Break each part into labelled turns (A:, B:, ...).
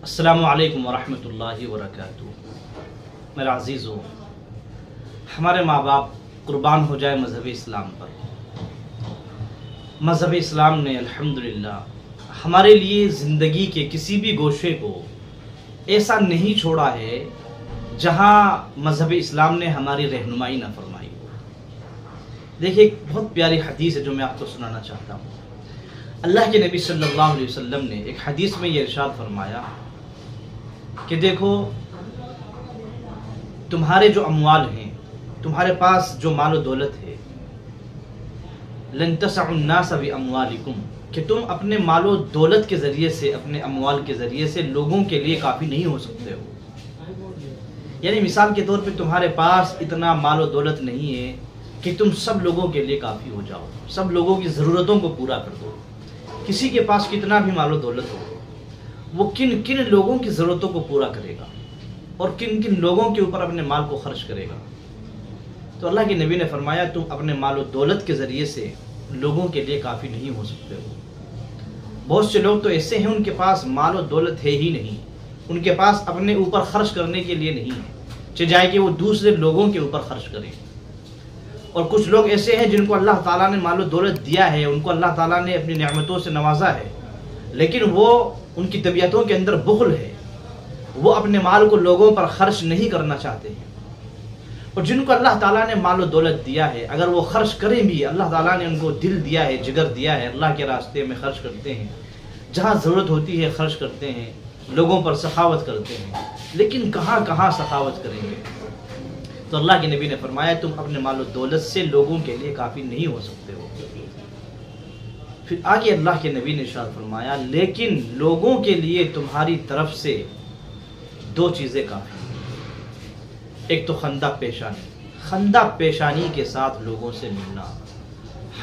A: السلام علیکم ورحمۃ اللہ وبرکاتہ۔ میرا عزیزو، ہمارے ماں باپ قربان ہو جائے مذہب اسلام پر۔ مذہب اسلام نے الحمدللہ ہمارے لیے زندگی کے کسی بھی گوشے کو ایسا نہیں چھوڑا ہے جہاں مذہب اسلام نے ہماری رہنمائی نہ فرمائی۔ دیکھیے، ایک بہت پیاری حدیث ہے جو میں آپ کو سنانا چاہتا ہوں۔ اللہ کے نبی صلی اللہ علیہ وسلم نے ایک حدیث میں یہ ارشاد فرمایا کہ دیکھو، تمہارے جو اموال ہیں، تمہارے پاس جو مال و دولت ہے، لن تسعوا الناس باموالکم، کہ تم اپنے مال و دولت کے ذریعے سے، اپنے اموال کے ذریعے سے لوگوں کے لیے کافی نہیں ہو سکتے ہو۔ یعنی مثال کے طور پہ تمہارے پاس اتنا مال و دولت نہیں ہے کہ تم سب لوگوں کے لیے کافی ہو جاؤ، سب لوگوں کی ضرورتوں کو پورا کر دو۔ کسی کے پاس کتنا بھی مال و دولت ہو، وہ کن کن لوگوں کی ضرورتوں کو پورا کرے گا اور کن کن لوگوں کے اوپر اپنے مال کو خرچ کرے گا۔ تو اللہ کے نبی نے فرمایا، تم اپنے مال و دولت کے ذریعے سے لوگوں کے لیے کافی نہیں ہو سکتے ہو۔ بہت سے لوگ تو ایسے ہیں، ان کے پاس مال و دولت ہے ہی نہیں، ان کے پاس اپنے اوپر خرچ کرنے کے لیے نہیں ہے، چاہے کہ وہ دوسرے لوگوں کے اوپر خرچ کریں۔ اور کچھ لوگ ایسے ہیں جن کو اللہ تعالیٰ نے مال و دولت دیا ہے، ان کو اللہ تعالیٰ نے اپنی نعمتوں سے نوازا ہے، لیکن وہ ان کی طبیعتوں کے اندر بخل ہے، وہ اپنے مال کو لوگوں پر خرچ نہیں کرنا چاہتے ہیں۔ اور جن کو اللہ تعالیٰ نے مال و دولت دیا ہے، اگر وہ خرچ کریں بھی، اللہ تعالیٰ نے ان کو دل دیا ہے، جگر دیا ہے، اللہ کے راستے میں خرچ کرتے ہیں، جہاں ضرورت ہوتی ہے خرچ کرتے ہیں، لوگوں پر سخاوت کرتے ہیں، لیکن کہاں کہاں سخاوت کریں گے؟ تو اللہ کے نبی نے فرمایا، تم اپنے مال و دولت سے لوگوں کے لیے کافی نہیں ہو سکتے ہو۔ پھر آگے اللہ کے نبی نے ارشاد فرمایا، لیکن لوگوں کے لیے تمہاری طرف سے دو چیزیں کافی ہیں۔ ایک تو خندہ پیشانی، خندہ پیشانی کے ساتھ لوگوں سے ملنا،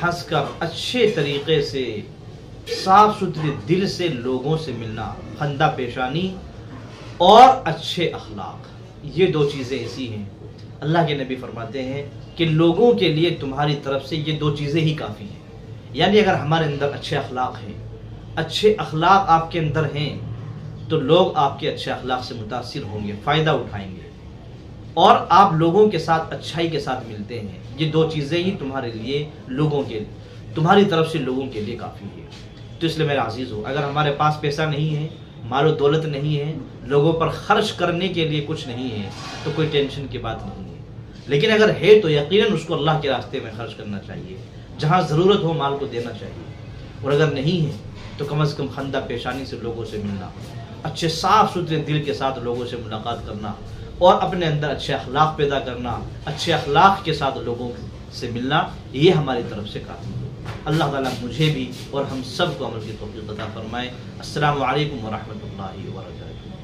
A: ہنس کر اچھے طریقے سے، صاف ستھرے دل سے لوگوں سے ملنا، خندہ پیشانی اور اچھے اخلاق، یہ دو چیزیں ایسی ہیں اللہ کے نبی فرماتے ہیں کہ لوگوں کے لیے تمہاری طرف سے یہ دو چیزیں ہی کافی ہیں۔ یعنی اگر ہمارے اندر اچھے اخلاق ہیں، اچھے اخلاق آپ کے اندر ہیں، تو لوگ آپ کے اچھے اخلاق سے متاثر ہوں گے، فائدہ اٹھائیں گے، اور آپ لوگوں کے ساتھ اچھائی کے ساتھ ملتے ہیں۔ یہ دو چیزیں ہی تمہارے لیے تمہاری طرف سے لوگوں کے لیے کافی ہے۔ تو اس لیے میرا عزیز ہو، اگر ہمارے پاس پیسہ نہیں ہے، مال و دولت نہیں ہے، لوگوں پر خرچ کرنے کے لیے کچھ نہیں ہے، تو کوئی ٹینشن کی بات نہیں ہے۔ لیکن اگر ہے تو یقیناً اس کو اللہ کے راستے میں خرچ کرنا چاہیے، جہاں ضرورت ہو مال کو دینا چاہیے۔ اور اگر نہیں ہے تو کم از کم خندہ پیشانی سے لوگوں سے ملنا، اچھے صاف ستھرے دل کے ساتھ لوگوں سے ملاقات کرنا، اور اپنے اندر اچھے اخلاق پیدا کرنا، اچھے اخلاق کے ساتھ لوگوں سے ملنا، یہ ہماری طرف سے کافی ہے۔ اللہ تعالیٰ مجھے بھی اور ہم سب کو عمل کی توفیق عطا فرمائے۔ السلام علیکم ورحمۃ اللہ وبرکاتہ۔